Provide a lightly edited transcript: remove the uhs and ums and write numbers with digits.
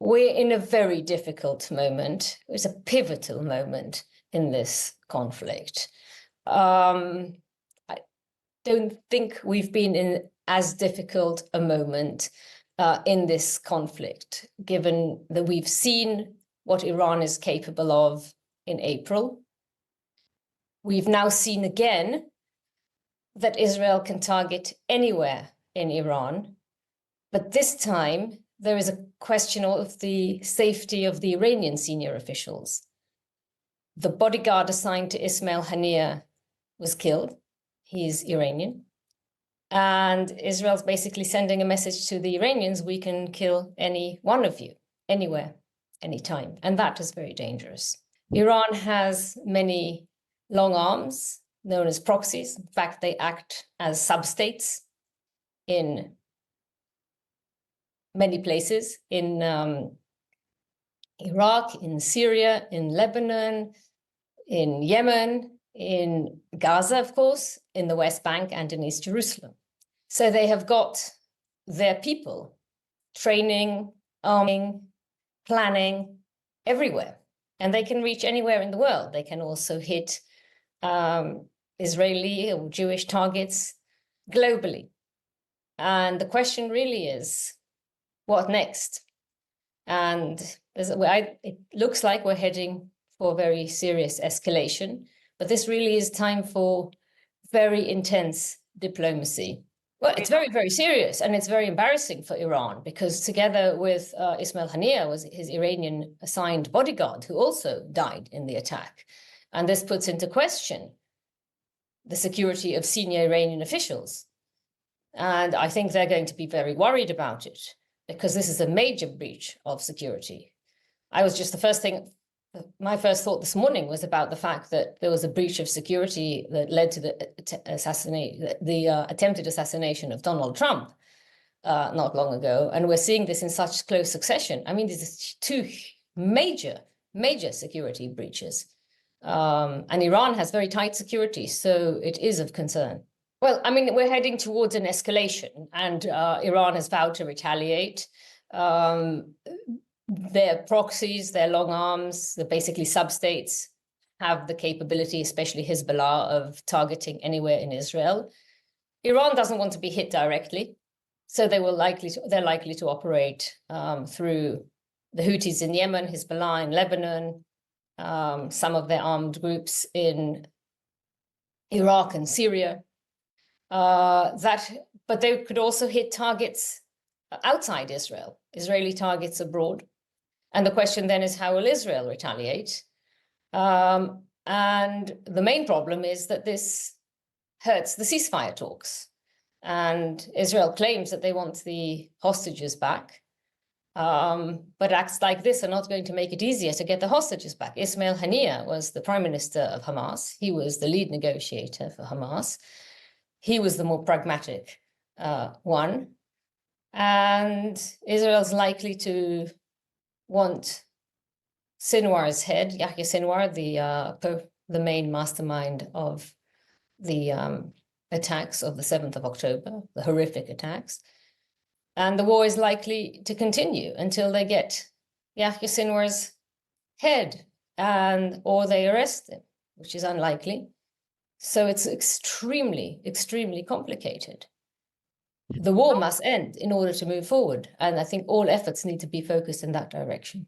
We're in a very difficult moment. It's a pivotal moment in this conflict. I don't think we've been in as difficult a moment in this conflict, given that we've seen what Iran is capable of in April. We've now seen again that Israel can target anywhere in Iran, but this time there is a question of the safety of the Iranian senior officials. The bodyguard assigned to Ismail Haniyeh was killed. He's Iranian. And Israel's basically sending a message to the Iranians: we can kill any one of you, anywhere, anytime. And that is very dangerous. Iran has many long arms known as proxies. In fact, they act as substates in many places, in Iraq, in Syria, in Lebanon, in Yemen, in Gaza, of course, in the West Bank, and in East Jerusalem. So they have got their people training, arming, planning everywhere, and they can reach anywhere in the world. They can also hit Israeli or Jewish targets globally. And the question really is, what next? And it looks like we're heading for very serious escalation, but this really is time for very intense diplomacy. Well, it's very, very serious, and it's very embarrassing for Iran, because together with Ismail Haniyeh was his Iranian assigned bodyguard, who also died in the attack. And this puts into question the security of senior Iranian officials. And I think they're going to be very worried about it, because this is a major breach of security. My first thought this morning was about the fact that there was a breach of security that led to the attempted assassination of Donald Trump not long ago. And we're seeing this in such close succession. I mean, these are two major security breaches. And Iran has very tight security, so it is of concern. Well, I mean, we're heading towards an escalation, and Iran has vowed to retaliate. Their proxies, their long arms, the basically substates, have the capability, especially Hezbollah, of targeting anywhere in Israel. Iran doesn't want to be hit directly, so they're likely to operate through the Houthis in Yemen, Hezbollah in Lebanon, some of their armed groups in Iraq and Syria. But they could also hit targets outside Israel, Israeli targets abroad. And the question then is, how will Israel retaliate? And the main problem is that this hurts the ceasefire talks. And Israel claims that they want the hostages back. But acts like this are not going to make it easier to get the hostages back. Ismail Haniyeh was the prime minister of Hamas. He was the lead negotiator for Hamas. He was the more pragmatic one. And Israel's likely to want Sinwar's head, Yahya Sinwar, the main mastermind of the attacks of the 7th of October, the horrific attacks. And the war is likely to continue until they get Yahya Sinwar's head or they arrest him, which is unlikely. So it's extremely, extremely complicated. The war must end in order to move forward. And I think all efforts need to be focused in that direction.